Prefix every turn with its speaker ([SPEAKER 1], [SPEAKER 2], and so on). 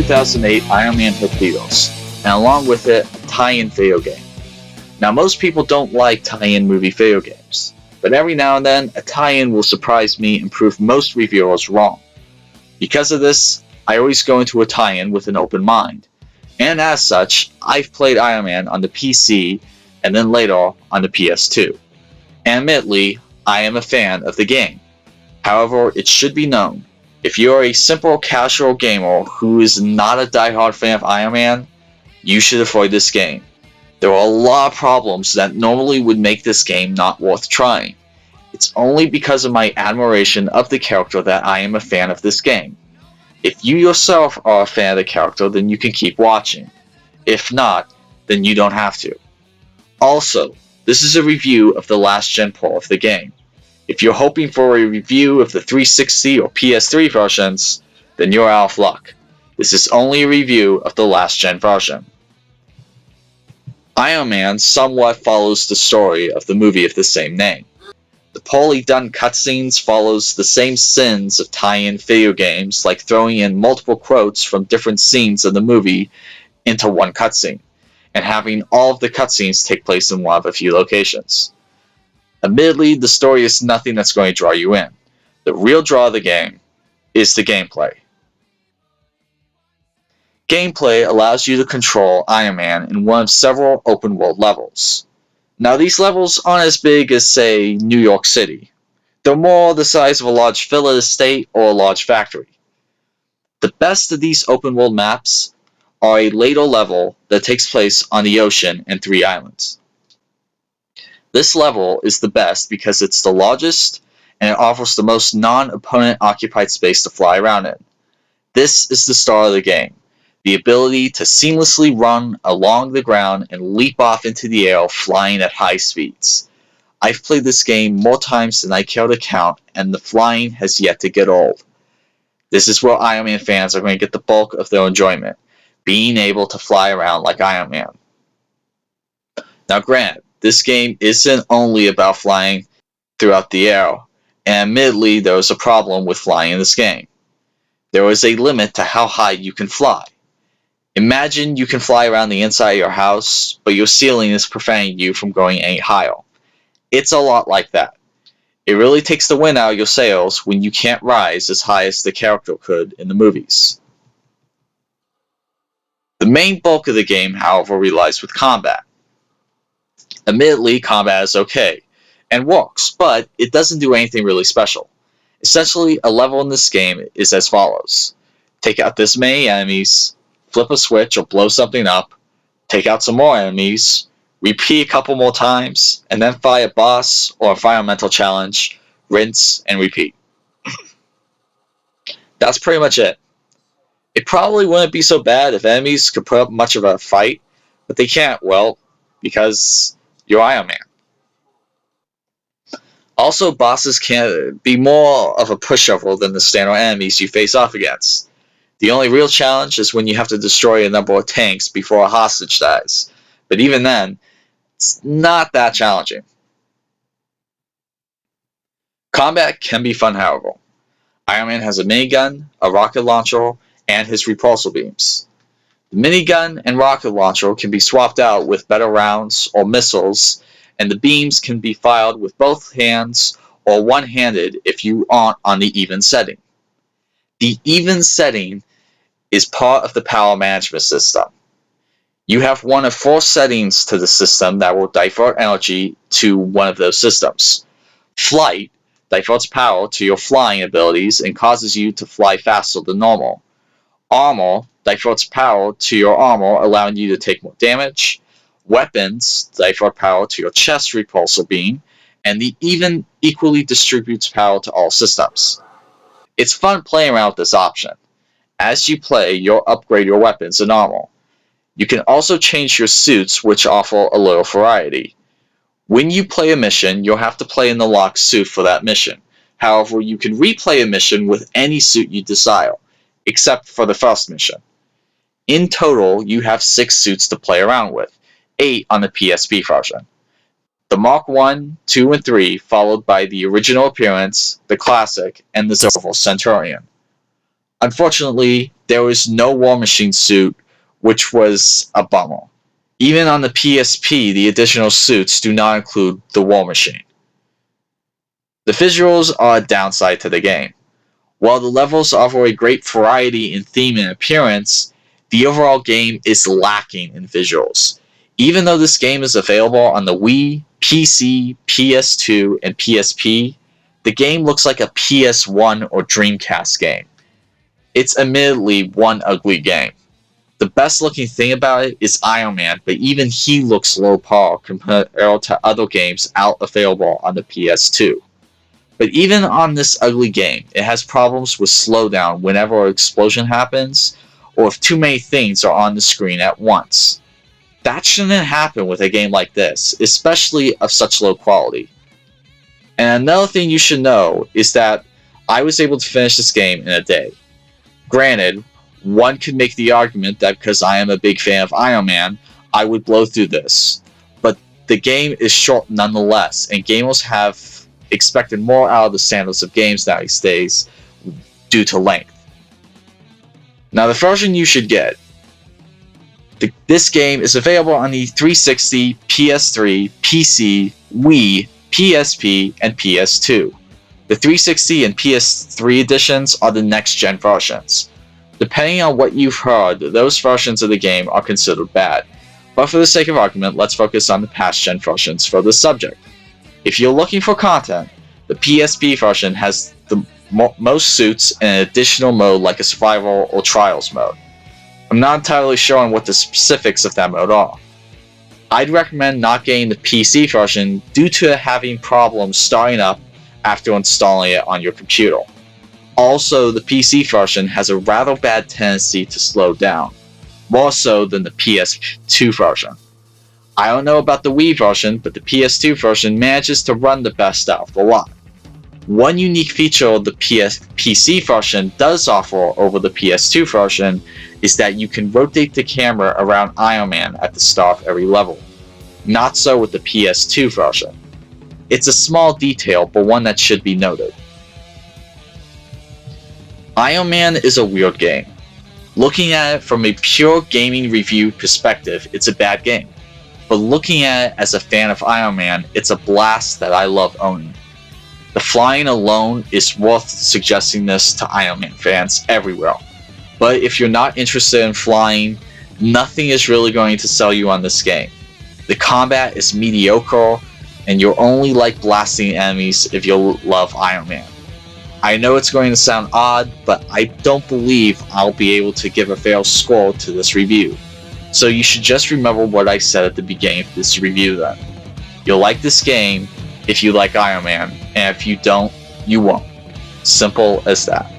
[SPEAKER 1] 2008 Iron Man hit theaters, and along with it, a tie-in video game. Now most people don't like tie-in movie video games, but every now and then a tie-in will surprise me and prove most reviewers wrong. Because of this, I always go into a tie-in with an open mind, and as such, I've played Iron Man on the PC and then later on the PS2. And admittedly, I am a fan of the game. However, it should be known, if you are a simple casual gamer who is not a diehard fan of Iron Man, you should avoid this game. There are a lot of problems that normally would make this game not worth trying. It's only because of my admiration of the character that I am a fan of this game. If you yourself are a fan of the character, then you can keep watching. If not, then you don't have to. Also, this is a review of the last gen port of the game. If you're hoping for a review of the 360 or PS3 versions, then you're out of luck. This is only a review of the last gen version. Iron Man somewhat follows the story of the movie of the same name. The poorly done cutscenes follows the same sins of tie-in video games, like throwing in multiple quotes from different scenes of the movie into one cutscene, and having all of the cutscenes take place in one of a few locations. Admittedly, the story is nothing that's going to draw you in. The real draw of the game is the gameplay. Gameplay allows you to control Iron Man in one of several open world levels. Now these levels aren't as big as, say, New York City. They're more the size of a large villa estate or a large factory. The best of these open world maps are a later level that takes place on the ocean and 3 islands. This level is the best because it's the largest and it offers the most non-opponent occupied space to fly around in. This is the star of the game, the ability to seamlessly run along the ground and leap off into the air flying at high speeds. I've played this game more times than I care to count, and the flying has yet to get old. This is where Iron Man fans are going to get the bulk of their enjoyment, being able to fly around like Iron Man. Now granted, this game isn't only about flying throughout the air, and admittedly there is a problem with flying in this game. There is a limit to how high you can fly. Imagine you can fly around the inside of your house, but your ceiling is preventing you from going any higher. It's a lot like that. It really takes the wind out of your sails when you can't rise as high as the character could in the movies. The main bulk of the game, however, relies with combat. Admittedly, combat is okay, and works, but it doesn't do anything really special. Essentially, a level in this game is as follows. Take out this many enemies, flip a switch or blow something up, take out some more enemies, repeat a couple more times, and then fight a boss or a environmental challenge, rinse, and repeat. That's pretty much it. It probably wouldn't be so bad if enemies could put up much of a fight, but they can't, well, because you're Iron Man. Also, bosses can be more of a pushover than the standard enemies you face off against. The only real challenge is when you have to destroy a number of tanks before a hostage dies, but even then, it's not that challenging. Combat can be fun, however. Iron Man has a minigun, a rocket launcher, and his repulsor beams. The minigun and rocket launcher can be swapped out with better rounds or missiles, and the beams can be fired with both hands or one-handed if you aren't on the even setting. The even setting is part of the power management system. You have one of 4 settings to the system that will divert energy to one of those systems. Flight diverts power to your flying abilities and causes you to fly faster than normal. Armor diverts power to your armor, allowing you to take more damage. Weapons divert power to your chest repulsor beam, and the even equally distributes power to all systems. It's fun playing around with this option. As you play, you'll upgrade your weapons and armor. You can also change your suits, which offer a little variety. When you play a mission, you'll have to play in the locked suit for that mission. However, you can replay a mission with any suit you desire, except for the first mission. In total, you have 6 suits to play around with, 8 on the PSP version. The Mark 1, 2, and 3, followed by the original appearance, the classic, and the Silver Centurion. Unfortunately, there was no War Machine suit, which was a bummer. Even on the PSP, the additional suits do not include the War Machine. The visuals are a downside to the game. While the levels offer a great variety in theme and appearance, the overall game is lacking in visuals. Even though this game is available on the Wii, PC, PS2, and PSP, the game looks like a PS1 or Dreamcast game. It's admittedly one ugly game. The best looking thing about it is Iron Man, but even he looks low par compared to other games out available on the PS2. But even on this ugly game, it has problems with slowdown whenever an explosion happens, or if too many things are on the screen at once. That shouldn't happen with a game like this, especially of such low quality. And another thing you should know is that I was able to finish this game in a day. Granted, one could make the argument that because I am a big fan of Iron Man, I would blow through this. But the game is short nonetheless, and gamers have expected more out of the standards of games nowadays due to length. Now the version you should get. This game is available on the 360, PS3, PC, Wii, PSP, and PS2. The 360 and PS3 editions are the next-gen versions. Depending on what you've heard, those versions of the game are considered bad. But for the sake of argument, let's focus on the past-gen versions for this subject. If you're looking for content, the PSP version has the most suits and an additional mode like a survival or trials mode. I'm not entirely sure on what the specifics of that mode are. I'd recommend not getting the PC version due to having problems starting up after installing it on your computer. Also, the PC version has a rather bad tendency to slow down, more so than the PS2 version. I don't know about the Wii version, but the PS2 version manages to run the best out of the lot. One unique feature the PC version does offer over the PS2 version is that you can rotate the camera around Iron Man at the start of every level. Not so with the PS2 version. It's a small detail, but one that should be noted. Iron Man is a weird game. Looking at it from a pure gaming review perspective, it's a bad game. But looking at it as a fan of Iron Man, it's a blast that I love owning. The flying alone is worth suggesting this to Iron Man fans everywhere. But if you're not interested in flying, nothing is really going to sell you on this game. The combat is mediocre, and you'll only like blasting enemies if you love Iron Man. I know it's going to sound odd, but I don't believe I'll be able to give a fair score to this review. So you should just remember what I said at the beginning of this review then. You'll like this game if you like Iron Man, and if you don't, you won't. Simple as that.